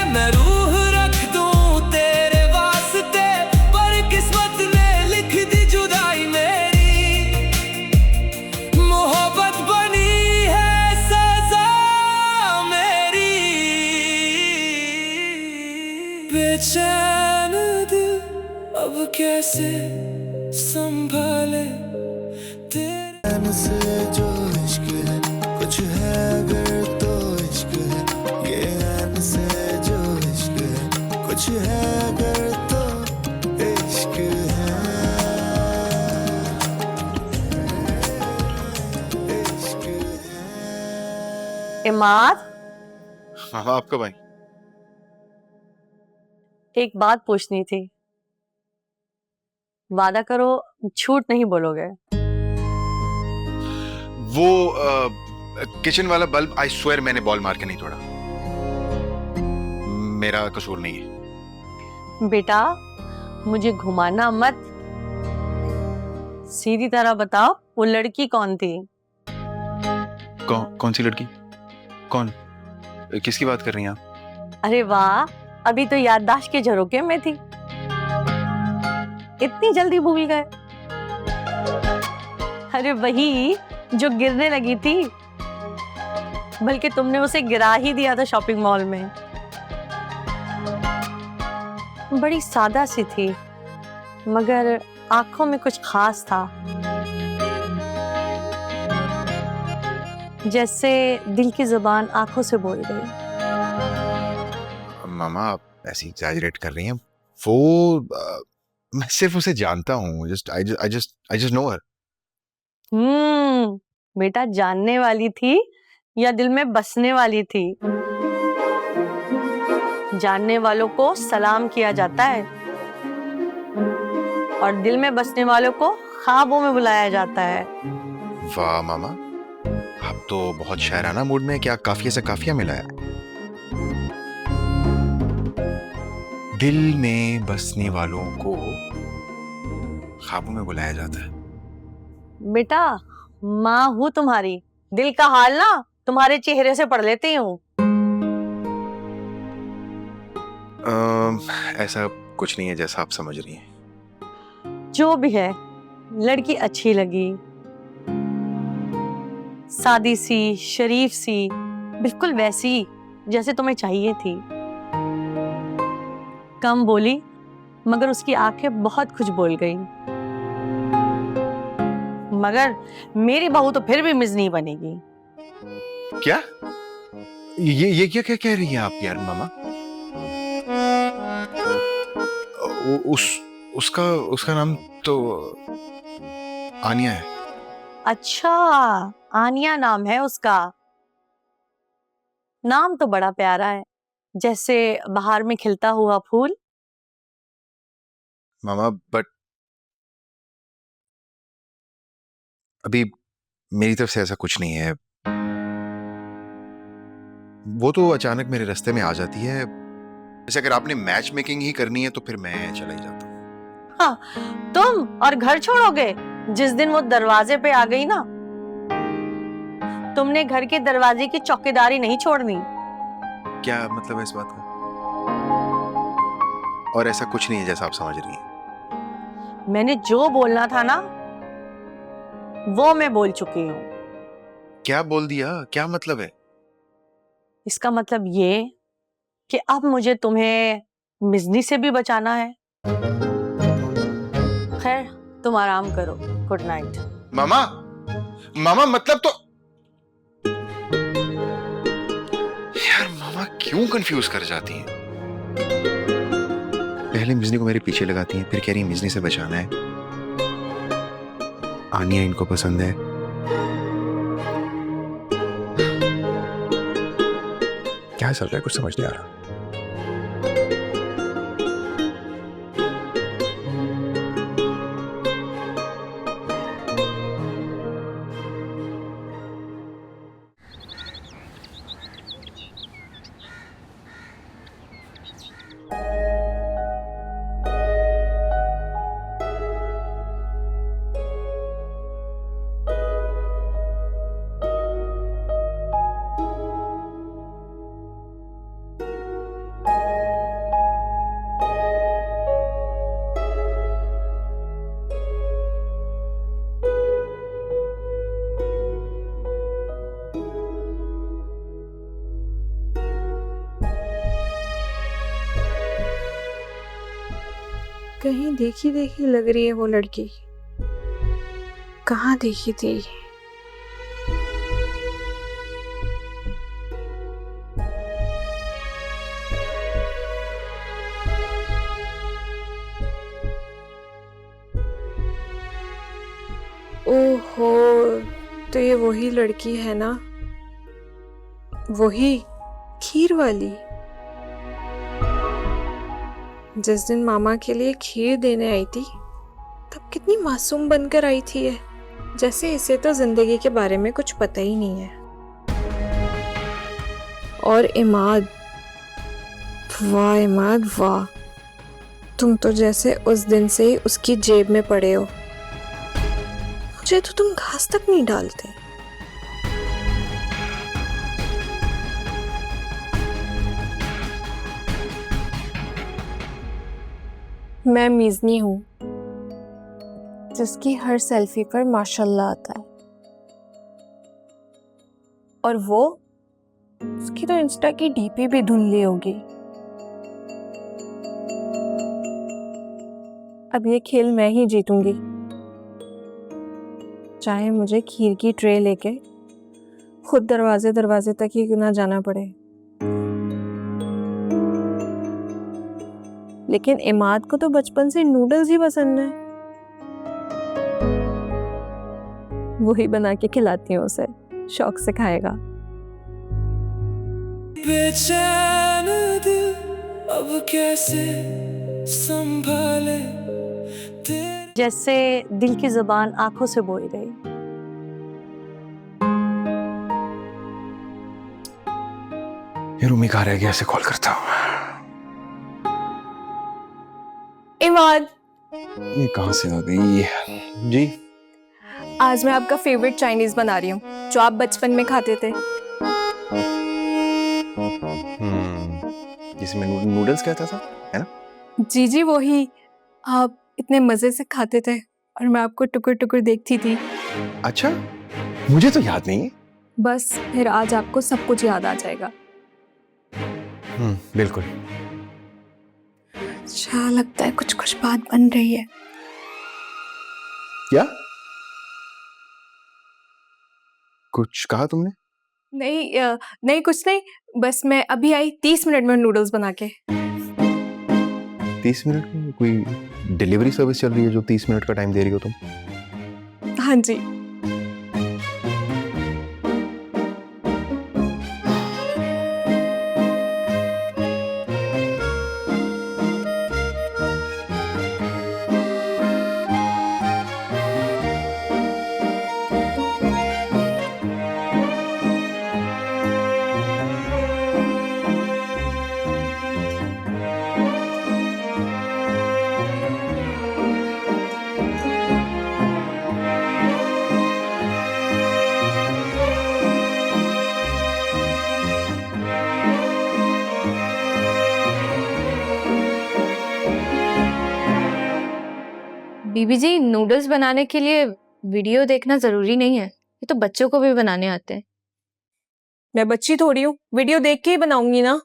मैं रूह रख दूं तेरे वास्ते, पर किस्मत ने लिख दी जुदाई मेरी। मोहब्बत बनी है सजा मेरी। बेचैन दिल अब कैसे संभाले तेरे से जो इश्क है, कुछ है अगर तो इश्क है। ये ऐन से जो इश्क है, कुछ है अगर तो इश्क है। इश्क है। इमाद, हाँ आपका भाई। एक बात पूछनी थी। वादा करो झूठ नहीं बोलोगे। वो किचन वाला बल्ब आई स्वेयर मैंने बॉल मार के नहीं तोड़ा। मेरा कसूर नहीं है। बेटा मुझे घुमाना मत, सीधी तरह बताओ वो लड़की कौन थी? कौन सी लड़की? कौन? किसकी बात कर रही हैं आप? अरे वाह, अभी तो याददाश्त के झरोके में थी, इतनी जल्दी भूल गए। अरे वही जो गिरने लगी थी, बल्कि तुमने उसे गिरा ही दिया था शॉपिंग मॉल में। बड़ी सादा सी थी, मगर आंखों में कुछ खास था, जैसे दिल की जुबान आंखों से बोल गई। मामा आप ऐसी एग्जैजरेट कर रही हैं। वो मैं सिर्फ उसे जानता हूँ। आई जस्ट नो हर। बेटा जानने वाली थी या दिल में बसने वाली थी? जानने वालों को सलाम किया जाता है और दिल में बसने वालों को ख्वाबों में बुलाया जाता है। वाह मामा, आप तो बहुत शायराना मूड में। क्या काफिया से काफिया मिलाया? दिल में बसने वालों को ख्वाबों में बुलाया जाता है। बेटा माँ हूँ तुम्हारी, दिल का हाल ना तुम्हारे चेहरे से पढ़ लेती हूँ। ऐसा कुछ नहीं है जैसा आप समझ रही हैं। जो भी है, लड़की अच्छी लगी, सादी सी, शरीफ सी, बिल्कुल वैसी जैसे तुम्हें चाहिए थी। कम बोली, मगर उसकी आंखें बहुत कुछ बोल गई। मगर मेरी बहू तो फिर भी मिज़नी बनेगी। क्या? ये क्या कह रही हैं आप यार मामा? उसका नाम तो आनिया है। अच्छा, आनिया नाम है उसका। नाम तो बड़ा प्यारा है, जैसे बाहर में खिलता हुआ फूल। मामा बट अभी मेरी तरफ से ऐसा कुछ नहीं है। वो तो अचानक मेरे रास्ते में आ जाती है। जैसे अगर आपने मैच मेकिंग ही करनी है तो फिर मैं चला ही जाता हूँ। हाँ, तुम और घर छोड़ोगे जिस दिन वो दरवाजे पे आ गई ना? तुमने घर के दरवाजे की चौकीदारी नहीं छोड़नी। क्या मतलब है इस बात का? और ऐसा कुछ नहीं है जैसा आप समझ रही हैं। मैंने जो बोलना था ना, वो मैं बोल चुकी हूँ। क्या बोल दिया? क्या मतलब है? इसका मतलब ये कि अब मुझे तुम्हें मिज़नी से भी बचाना है। खैर, तुम आराम करो। Good night. मामा, मामा मतलब तो यार मामा क्यों कंफ्यूज कर जाती हैं? पहले मिजनी को मेरे पीछे लगाती हैं, फिर कह रही हैं मिजनी से बचाना है। आनिया इनको पसंद है। क्या चल रहा है? कुछ समझ नहीं आ रहा। कहीं देखी देखी लग रही है वो लड़की। कहाँ देखी थी? ओहो, तो ये वही लड़की है ना, वही खीर वाली, जिस दिन मामा के लिए खीर देने आई थी तब कितनी मासूम बनकर आई थी ये, जैसे इसे तो जिंदगी के बारे में कुछ पता ही नहीं है। और इमाद, वाह इमाद वाह, तुम तो जैसे उस दिन से ही उसकी जेब में पड़े हो। मुझे तो तुम घास तक नहीं डालते। मैं मीज़नी हूँ जिसकी हर सेल्फी पर माशाल्लाह आता है, और वो उसकी तो इंस्टा की डीपी भी धुंधली होगी। अब ये खेल मैं ही जीतूंगी, चाहे मुझे खीर की ट्रे लेके खुद दरवाजे दरवाजे तक ही क्यों ना जाना पड़े। लेकिन इमाद को तो बचपन से नूडल्स ही पसंद है, वही बना के खिलाती हूँ उसे, शौक से खाएगा। बेचैन दिल अब कैसे संभाले तेरे जैसे दिल की जुबान आंखों से बोल गई। ये रूमी कहाँ रह गया, ऐसे कॉल करता हूँ। इमाद, ये कहाँ से आ गई जी? आज मैं आपका फेवरेट चाइनीज बना रही हूँ, जो आप बचपन में खाते थे। जिसमें नूडल्स कहता था, है ना? जी जी वही, आप इतने मजे से खाते थे और मैं आपको टुकुर टुकुर देखती थी। अच्छा, मुझे तो याद नहीं है। बस फिर आज आपको सब कुछ याद आ जाएगा। बिल्कुल। अच्छा लगता है कुछ कुछ बात बन रही है। क्या कुछ कहा तुमने? नहीं नहीं कुछ नहीं, बस मैं अभी आई 30 मिनट में नूडल्स बना के। 30 मिनट में? कोई डिलीवरी सर्विस चल रही है जो 30 मिनट का टाइम दे रही हो तुम? हाँ जी। बीबी जी, नूडल्स बनाने के लिए वीडियो देखना जरूरी नहीं है, ये तो बच्चों को भी बनाने आते हैं। मैं बच्ची थोड़ी हूँ, वीडियो देख के ही बनाऊंगी ना।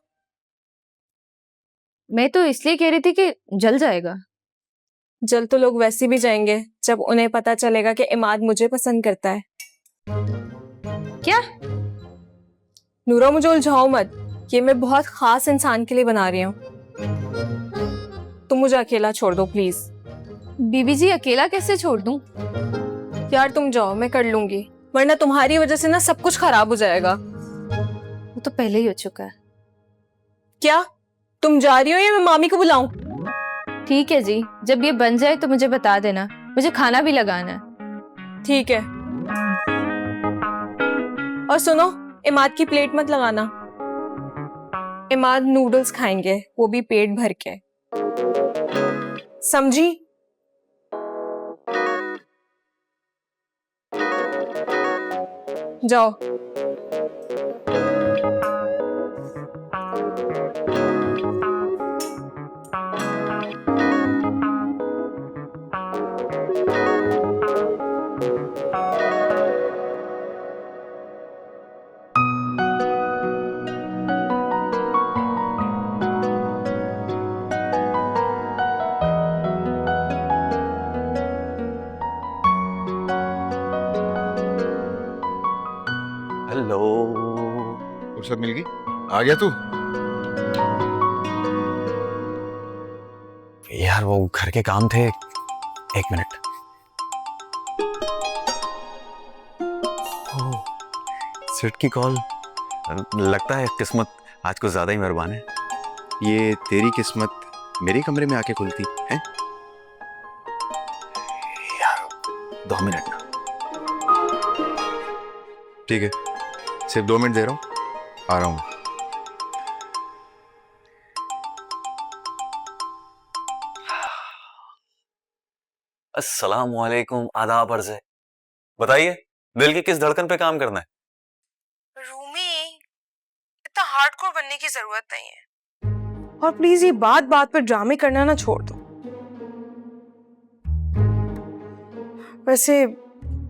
मैं तो इसलिए कह रही थी कि जल जाएगा। जल तो लोग वैसे भी जाएंगे जब उन्हें पता चलेगा कि इमाद मुझे पसंद करता है। क्या? नूरा मुझे उलझाओ मत, ये मैं बहुत खास इंसान के लिए बना रही हूँ। तुम मुझे अकेला छोड़ दो प्लीज। बीबी जी, अकेला कैसे छोड़ दूं? यार तुम जाओ, मैं कर लूंगी, वरना तुम्हारी वजह से ना सब कुछ खराब हो जाएगा। वो तो पहले ही हो चुका है। क्या तुम जा रही हो या मैं मामी को बुलाऊं? ठीक है जी, जब ये बन जाए तो मुझे बता देना, मुझे खाना भी लगाना है। ठीक है। और सुनो, इमाद की प्लेट मत लगाना, इमाद नूडल्स खाएंगे, वो भी पेट भर के, समझी? जाओ। फुर्सत मिल गई, आ गया तू। यार वो घर के काम थे, एक मिनट। सेठ की कॉल, लगता है किस्मत आज कुछ ज्यादा ही मेहरबान है। ये तेरी किस्मत मेरे कमरे में आके खुलती है। यार 2 मिनट ना। ठीक है, सिर्फ 2 मिनट दे रहा हूँ, आ रहा हूँ। अस्सलाम वालेकुम, आदाब अर्ज़ है। बताइए, दिल की किस धड़कन पे काम करना है? रूमी, इतना हार्डकोर बनने की जरूरत नहीं है। और प्लीज ये बात बात पर ड्रामे करना ना छोड़ दो। वैसे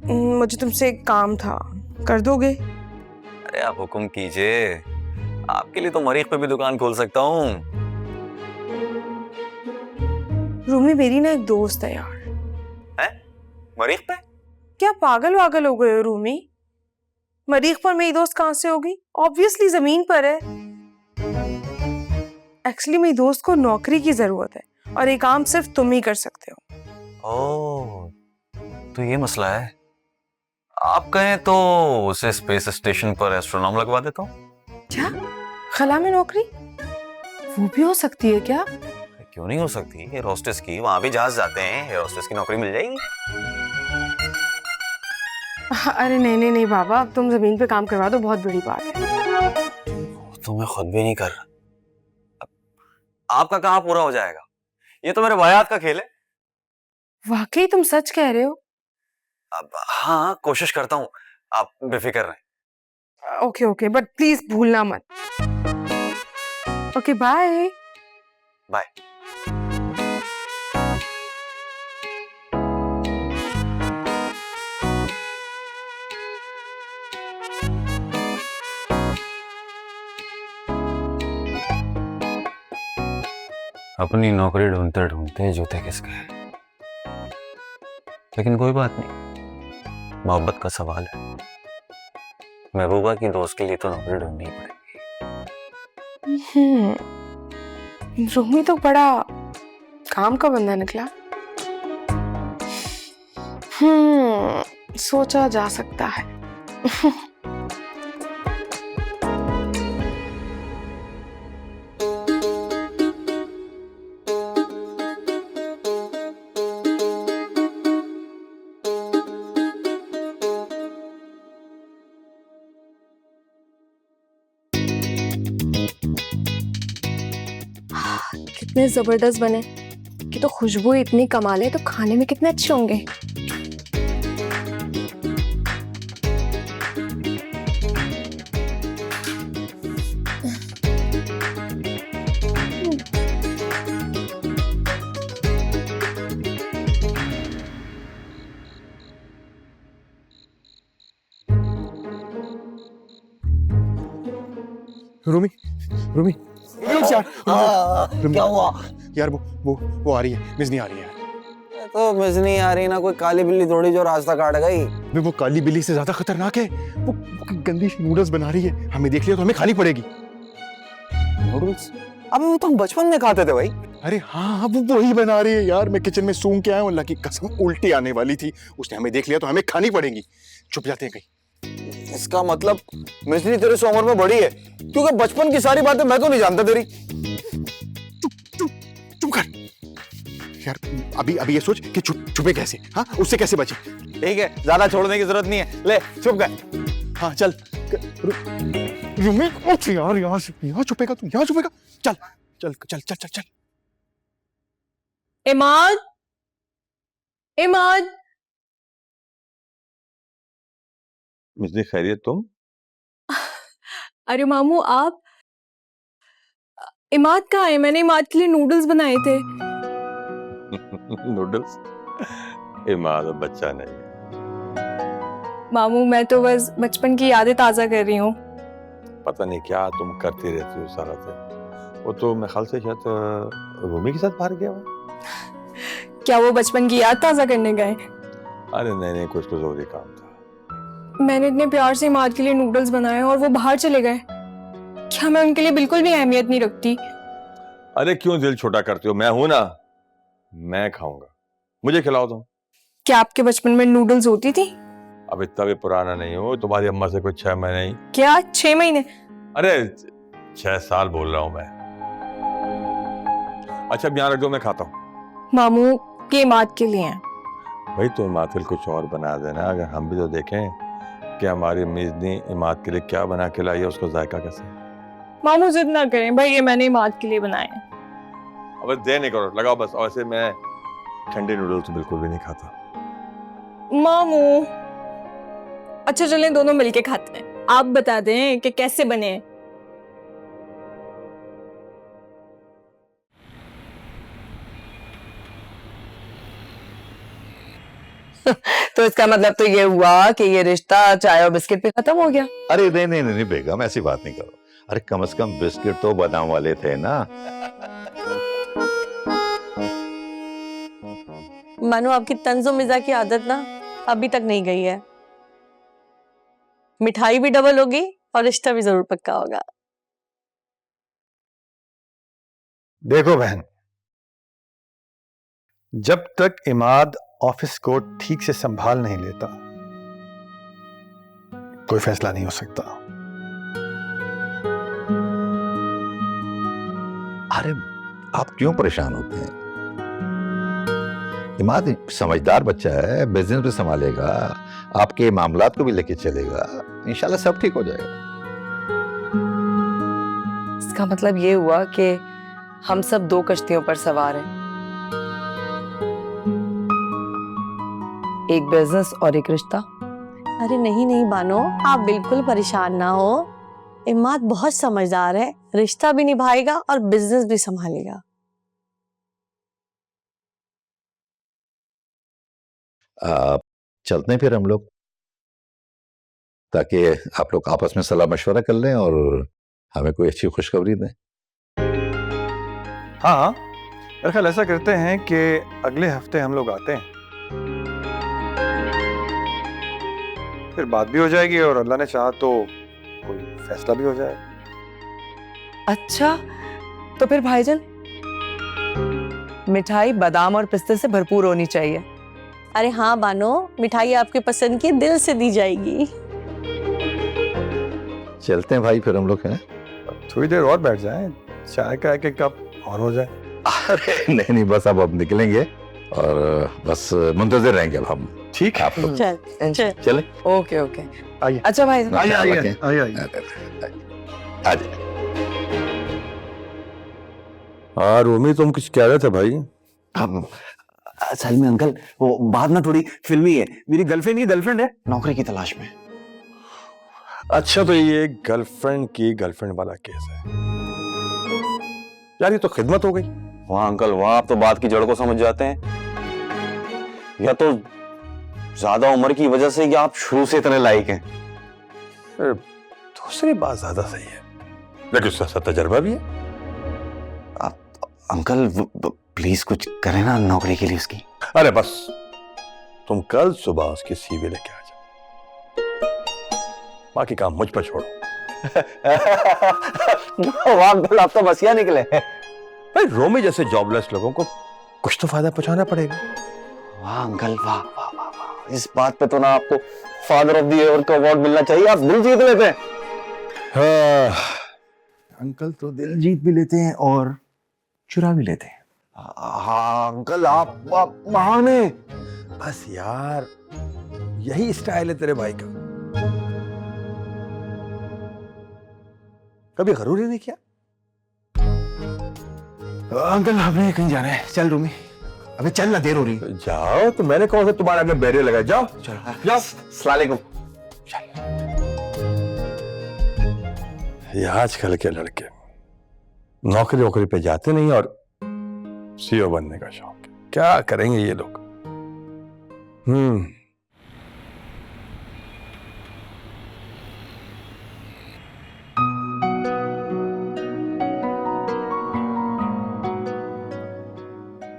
मुझे तुमसे एक काम था, कर दोगे? अरे आप हुक्म कीजिए, आपके लिए तो मरीख पे भी दुकान खोल सकता हूँ। रूमी, मेरी ना एक दोस्त है यार। हैं? मरीख पे? क्या पागल वागल हो गए हो रूमी? मरीख पर मेरी दोस्त कहां से होगी? ऑब्वियसली जमीन पर है। एक्चुअली मेरी दोस्त को नौकरी की जरूरत है और ये काम सिर्फ तुम ही कर सकते हो। ओह, तो ये मसला है। आप कहें तो उसे स्पेस स्टेशन पर एस्ट्रोनॉम लगवा देता हूँ। क्या? खला में नौकरी? वो भी हो सकती है क्या? क्यों नहीं हो सकती? एयर होस्टेस की, वहां भी जहाज जाते हैं, एयर होस्टेस की नौकरी मिल जाएगी। अरे नहीं नहीं नहीं बाबा, अब तुम जमीन पे काम करवा दो, बहुत बड़ी बात है। तो मैं खुद भी नहीं कर रहा। आपका कहाँ पूरा हो जाएगा? ये तो मेरे वायात का खेल है। वाकई तुम सच कह रहे हो? अब हाँ, कोशिश करता हूँ, आप बेफिक्र रहें। ओके ओके, बट प्लीज भूलना मत। Okay, bye bye. अपनी नौकरी ढूंढते ढूंढते जूते खिसक गए, लेकिन कोई बात नहीं, मोहब्बत का सवाल है। महबूबा की दोस्त के लिए तो नौकरी ढूंढनी पड़ेगी। रूमी तो बड़ा काम का बंदा निकला। सोचा जा सकता है। कितने जबरदस्त बने कि तो खुशबू इतनी कमाल है, तो खाने में कितने अच्छे होंगे। रूमी, रूमी, यार, क्या हुआ? यार वो आ रही है, मिस नहीं आ रही है। तो मिस नहीं आ रही ना, कोई काली बिल्ली थोड़ी जो रास्ता काट गई। वो काली बिल्ली से ज्यादा खतरनाक है। वो गंदी नूडल्स बना रही है, हमें देख लिया तो हमें खानी पड़ेगी। नूडल्स? अबे वो तो हम बचपन में खाते थे भाई। अरे हाँ, वो वही बना रही है यार। मैं किचन में सूंघ के आया हूँ, अल्लाह की कसम उल्टी आने वाली थी। उसने हमें देख लिया तो हमें खानी पड़ेगी। छुप जाते हैं कहीं। इसका मतलब मिसरी तेरे से उम्र में बड़ी है, क्योंकि बचपन की सारी बातें मैं तो नहीं जानता तेरी। चुप कर यार। अभी ये सोच कि छुपे कैसे, हाँ, उससे कैसे बचे। ठीक है, ज्यादा छोड़ने की जरूरत नहीं है, ले छुप गए। हाँ चल। रूमी, यार यहाँ छुपेगा तू, यहाँ छुपेगा। चल चल चल चल चल चल। इमाद, इमाद। मुझे खैरियत तुम? अरे मामू, आप? इमाद कहाँ है? मैंने इमाद के लिए नूडल्स बनाए थे। नूडल्स? इमाद अब बच्चा नहीं। मामू, मैं तो बस बचपन की यादें ताजा कर रही हूँ। पता नहीं क्या तुम करती रहती हो सारा दिन। वो तो मेरे ख्याल से शायद रूमी के साथ बाहर गया हुआ। क्या वो बचपन की याद ताजा करने गए? अरे नहीं, कुछ तो जरूरी काम था। मैंने इतने प्यार से इमाद के लिए नूडल्स बनाए और वो बाहर चले गए। क्या मैं उनके लिए बिल्कुल भी अहमियत नहीं रखती? अरे क्यों दिल छोटा करते हो? मैं हूं ना, मैं खाऊंगा, मुझे खिलाओ तुम। क्या आपके बचपन में नूडल्स होती थी? अब इतना भी पुराना नहीं हो, तुम्हारी अम्मा से कुछ 6 महीने ही। क्या 6 महीने? अरे 6 साल बोल रहा हूं मैं। अच्छा अब यहाँ रख दो, मैं खाता हूँ। मामू ये इमाद के लिए हैं। भाई तो इमाद के लिए कुछ और बना देना, अगर हम भी तो देखें कि हमारी मेजनी इमाद के लिए क्या बना के लाई है, उसको जायका कैसे। मामू जिद ना करें भाई, ये मैंने इमाद के लिए बनाए हैं। अब दे नहीं करो, लगाओ बस। और ऐसे मैं ठंडे नूडल्स बिल्कुल भी नहीं खाता। मामू अच्छा चलें दोनों मिलके खाते हैं, आप बता दें कि कैसे बने हैं। तो इसका मतलब तो ये हुआ कि ये रिश्ता चाय और बिस्किट पे खत्म हो गया। अरे नहीं नहीं नहीं बेगम, ऐसी बात नहीं करो। अरे कम से कम बिस्किट तो बादाम वाले थे ना। मानो आपकी तंजो मिजा की आदत ना अभी तक नहीं गई है। मिठाई भी डबल होगी और रिश्ता भी जरूर पक्का होगा। देखो बहन, जब तक इमाद ऑफिस को ठीक से संभाल नहीं लेता, कोई फैसला नहीं हो सकता। अरे आप क्यों परेशान होते हैं? इमाद समझदार बच्चा है, बिजनेस भी संभालेगा, आपके मामलात को भी लेके चलेगा, इंशाल्लाह सब ठीक हो जाएगा। इसका मतलब ये हुआ कि हम सब 2 कश्तियों पर सवार हैं, एक बिजनेस और एक रिश्ता। अरे नहीं नहीं बानो, आप बिल्कुल परेशान ना हो। इमाद बहुत समझदार है, रिश्ता भी निभाएगा और बिजनेस भी संभालेगा। चलते हैं फिर हम लोग, ताकि आप लोग आपस में सलाह मशवरा कर लें और हमें कोई अच्छी खुशखबरी दें। हाँ, मेरा ख्याल ऐसा करते हैं कि अगले हफ्ते हम लोग आते हैं, फिर बात भी हो जाएगी और अल्लाह ने चाहा तो कोई फैसला भी हो जाएगा। अच्छा तो फिर भाईजान, मिठाई बादाम और पिस्ते से भरपूर होनी चाहिए। अरे हाँ बानो, मिठाई आपके पसंद की दिल से दी जाएगी। चलते हैं भाई फिर हम लोग हैं। थोड़ी देर और बैठ जाएं, चाय का एक कप और हो जाए। अरे नहीं नहीं, बस अब निकलेंगे और बस मुंतजिर रहेंगे अब हम। ठीक है आप लोग चल चल चले। ओके ओके, आइए। अच्छा भाईजान आइए। आज हाँ रोमी, तुम कुछ कह रहे थे भाई? अब असल में अंकल वो बात ना थोड़ी फिल्मी है। मेरी गर्लफ्रेंड है नौकरी की तलाश में। अच्छा तो ये गर्लफ्रेंड की गर्लफ्रेंड वाला केस है यार, ये तो खिदमत हो गई। वाह अंकल वाह, आप तो बात की जड़ को समझ जाते हैं। या तो ज्यादा उम्र की वजह से या आप शुरू से इतने लायक हैं। दूसरी बात ज्यादा सही है, लेकिन उसका सा तजर्बा भी है। आप अंकल प्लीज कुछ करें ना नौकरी के लिए उसकी। अरे बस तुम कल सुबह उसकी सीवी लेके आ जाओ, बाकी काम मुझ पर छोड़ो। वाह अंकल, आप तो बसिया निकले। भाई रोमी जैसे जॉबलेस लोगों को कुछ तो फायदा पहुंचाना पड़ेगा। वाह अंकल वाह वाह वाह वाह, इस बात पे तो ना आपको फादर ऑफ द ईयर का अवार्ड मिलना चाहिए। आप दिल जीत लेते हैं। हाँ, अंकल तो दिल जीत भी लेते हैं और चुरा भी लेते हैं। हाँ अंकल आप महान हैं। बस यार यही स्टाइल है तेरे भाई का, कभी गरूर ही नहीं किया। अंकल आपने कहीं जाना है, चल रूमी। अबे चल ना, देर हो रही। जाओ, तो मैंने कौन सा तुम्हारे आगे बैरियर लगाया? जाओ चलो जाओ। अस्सलाम वालेकुम। ये आजकल के लड़के नौकरी पे जाते नहीं और सीईओ बनने का शौक है। क्या करेंगे ये लोग?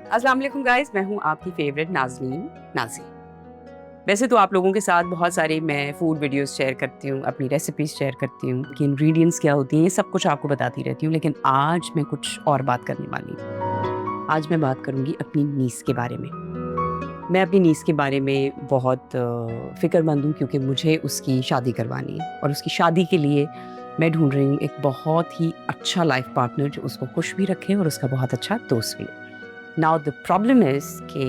अस्सलाम वालेकुम गाइस, मैं हूं आपकी फेवरेट नाज़नीन नाज़ी। वैसे तो आप लोगों के साथ बहुत सारे मैं फूड वीडियोस शेयर करती हूँ, अपनी रेसिपीज शेयर करती हूँ कि इंग्रेडिएंट्स क्या होती हैं, ये सब कुछ आपको बताती रहती हूँ, लेकिन आज मैं कुछ और बात करने वाली हूँ। आज मैं बात करूँगी अपनी नीस के बारे में। मैं अपनी नीस के बारे में बहुत फ़िक्रमंद हूँ क्योंकि मुझे उसकी शादी करवानी है और उसकी शादी के लिए मैं ढूंढ रही हूँ एक बहुत ही अच्छा लाइफ पार्टनर जो उसको खुश भी रखे और उसका बहुत अच्छा दोस्त भी। नाउ द प्रॉब्लम इज़ कि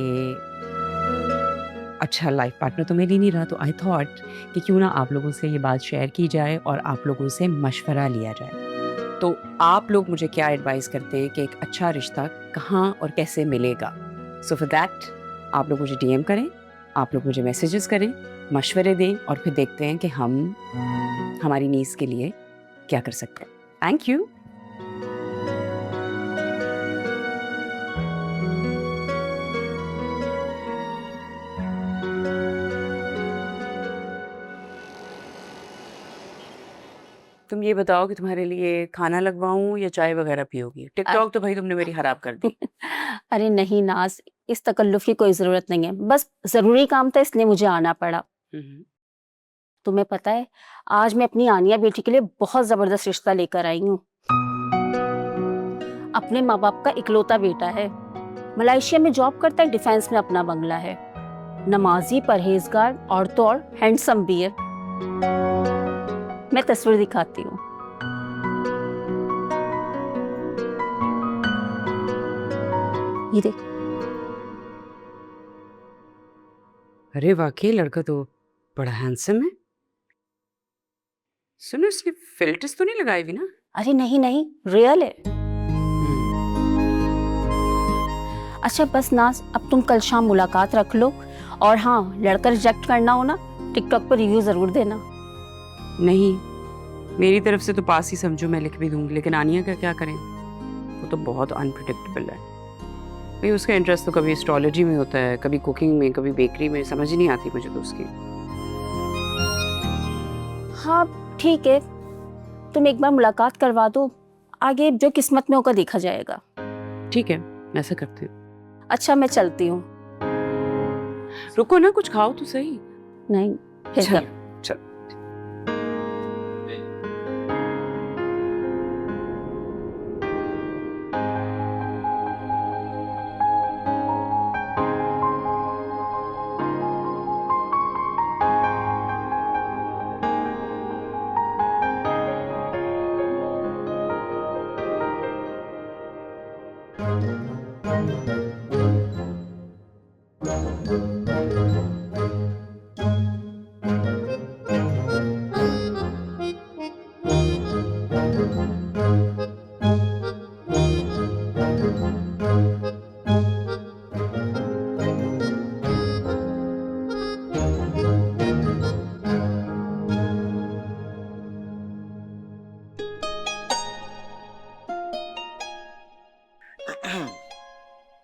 अच्छा लाइफ पार्टनर तो मिल ही नहीं रहा, तो आई थॉट कि क्यों ना आप लोगों से ये बात शेयर की जाए और आप लोगों से मशवरा लिया जाए। तो आप लोग मुझे क्या एडवाइस करते हैं कि एक अच्छा रिश्ता कहाँ और कैसे मिलेगा? सो फॉर दैट आप लोग मुझे डीएम करें, आप लोग मुझे मैसेजेस करें, मशवरे दें और फिर देखते हैं कि हम हमारी नीस के लिए क्या कर सकते हैं। Thank you. तुम ये बताओ कि तुम्हारे लिए खाना लगवाऊं या चाय वगैरह पियोगी? टिकटॉक तो भाई तुमने मेरी खराब कर दी। अरे नहीं नाज, इस तकल्लुफ की कोई जरूरत नहीं है, बस जरूरी काम था इसलिए मुझे आना पड़ा। तुम्हें पता है आज मैं अपनी आनिया बेटी के लिए बहुत जबरदस्त रिश्ता लेकर आई हूँ। अपने माँ बाप का इकलौता बेटा है, मलेशिया में जॉब करता है, डिफेंस में अपना बंगला है, नमाजी, परहेजगार और तो और हैंडसम भी है। मैं तस्वीर दिखाती हूँ। ये देख। अरे वाकई लड़का तो बड़ा हैंडसम है। सुनो इसने फिल्टर्स तो नहीं लगाए हुए ना? अरे नहीं नहीं, रियल है। अच्छा बस नाज, अब तुम कल शाम मुलाकात रख लो, और हाँ लड़का रिजेक्ट करना हो ना टिकटॉक पर रिव्यू जरूर देना। नहीं, मेरी तरफ से तो पास ही समझो, मैं लिख भी दूंगी, लेकिन आनिया का क्या करें? वो तो बहुत अनप्रिडिक्टेबल है भाई। उसका इंटरेस्ट तो कभी एस्ट्रोलॉजी में होता है, कभी कुकिंग में, कभी बेकरी में, समझ ही नहीं आती मुझे तो उसकी। हाँ ठीक है, तुम एक बार मुलाकात करवा दो, आगे जो किस्मत में होगा देखा जाएगा। ठीक है, ऐसा करते हैं। अच्छा मैं चलती हूँ। रुको ना, कुछ खाओ तो सही। नहीं फिर चल, क्या? चल।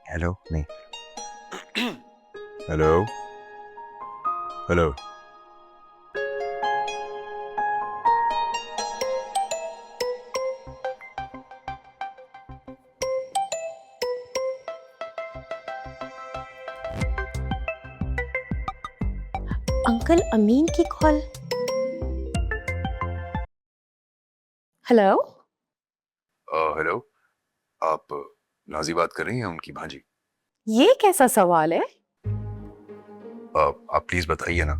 हेलो नहीं हेलो हेलो अंकल अमीन की कॉल। हेलो। हेलो, आप नाजी बात कर रही हैं, उनकी भांजी? ये कैसा सवाल है? आप प्लीज बताइए ना,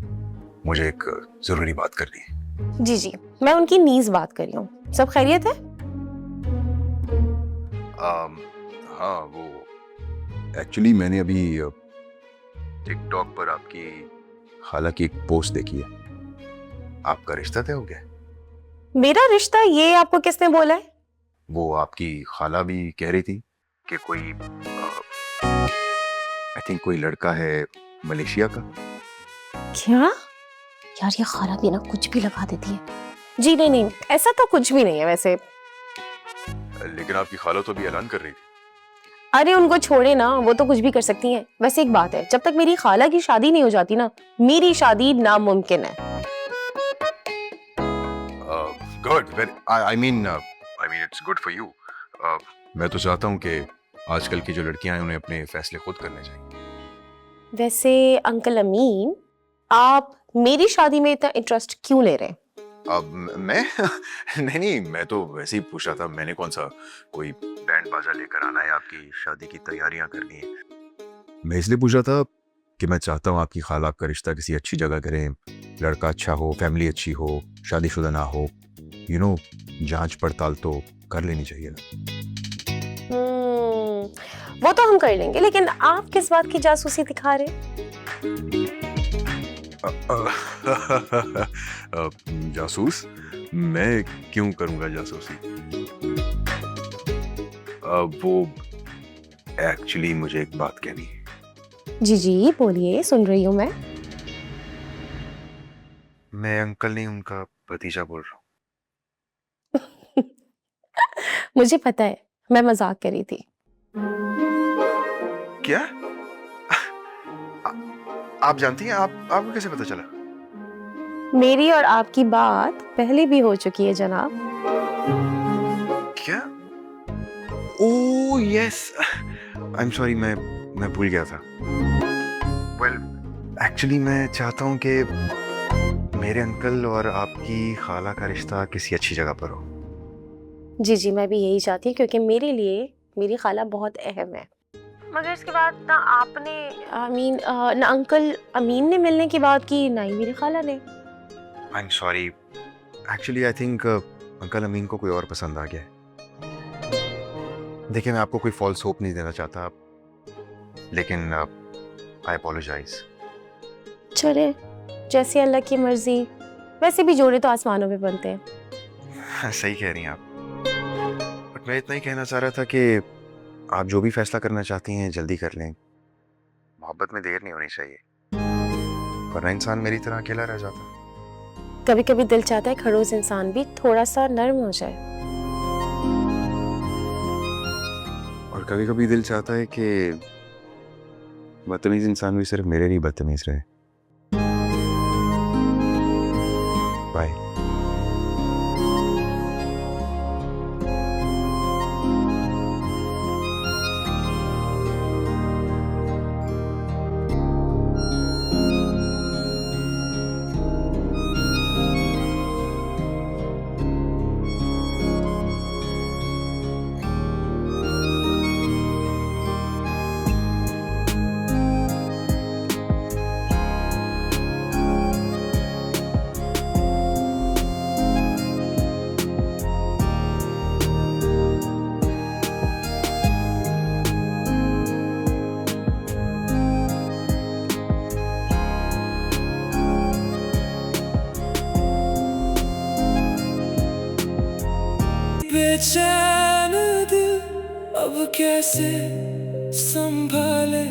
मुझे एक जरूरी बात करनी है। जी जी, मैं उनकी नीज बात कर रही हूँ। सब खैरियत है? हाँ, वो एक्चुअली मैंने अभी टिकटॉक पर आपकी खाला की एक पोस्ट देखी है। आपका रिश्ता तय हो गया है? मेरा रिश्ता, ये आपको किसने बोला है? वो आपकी खाला भी कह रही थी कि कोई आई थिंक कोई लड़का है मलेशिया का। क्या? यार ये खाला भी ना कुछ भी लगा देती है। जी नहीं नहीं, ऐसा तो कुछ भी नहीं है वैसे। लेकिन आपकी खाला तो भी ऐलान कर रही थी। अरे उनको छोड़े ना, वो तो कुछ भी कर सकती हैं। वैसे एक बात है, जब तक मेरी खाला की शादी नहीं हो जाती ना, मेरी शादी नामुमकिन है। Good, I mean it's good for you. मैं तो चाहता हूँ कि आजकल की जो लड़कियां हैं उन्हें अपने फैसले खुद करने चाहिए। वैसे अंकल अमीन, आप मेरी शादी में इतना इंटरेस्ट क्यों ले रहे हैं? अब मैं नहीं, मैं तो वैसे ही पूछ रहा था। मैंने कौन सा कोई बैंड बाजा लेकर आना है, आपकी शादी की तैयारियां करनी है। मैं इसलिए पूछ रहा था कि मैं चाहता हूँ आपकी खाला आपका रिश्ता किसी अच्छी जगह करें, लड़का अच्छा हो, फैमिली अच्छी हो, शादीशुदा ना हो। जांच पड़ताल तो कर लेनी चाहिए ना। वो तो हम कर लेंगे, लेकिन आप किस बात की जासूसी दिखा रहे हैं? जासूस? मैं क्यों करूंगा जासूसी? वो एक्चुअली मुझे एक बात कहनी है। जी जी बोलिए, सुन रही हूँ मैं। मैं अंकल नहीं, उनका भतीजा बोल रहा हूँ। मुझे पता है, मैं मजाक कर रही थी। क्या? आप जानती हैं? आपको कैसे पता चला? मेरी और आपकी बात पहले भी हो चुकी है जनाब। क्या? Oh yes, I am sorry, मैं भूल गया था। वेल, एक्चुअली मैं चाहता हूँ कि मेरे अंकल और आपकी खाला का रिश्ता किसी अच्छी जगह पर हो। जी जी, मैं भी यही चाहती हूँ, क्योंकि मेरे लिए मेरी खाला बहुत अहम है। मगर इसके बाद ना आपने ना अंकल अमीन ने मिलने की बात की, ना ही मेरी खाला ने। I am sorry, actually I think uncle Amin को कोई और पसंद आ गया है। देखिए, मैं आपको कोई फॉल्स होप नहीं देना चाहता, लेकिन आई अपोलोजाइज। चले, जैसी अल्लाह की मर्जी। वैसे भी जोड़े तो आसमानों में बनते हैं। सही कह रही हैं आप। बट मैं इतना ही कहना चाह रहा था कि आप जो भी फैसला करना चाहती हैं जल्दी कर लें। मोहब्बत में देर नहीं होनी चाहिए, वरना इंसान मेरी तरह अकेला रह जाता। कभी कभी दिल चाहता है खड़ूस इंसान भी थोड़ा सा नर्म हो जाए, और कभी कभी दिल चाहता है कि बदतमीज इंसान भी सिर्फ मेरे लिए बदतमीज रहे। बाय। बेचैन दिल अब कैसे संभाले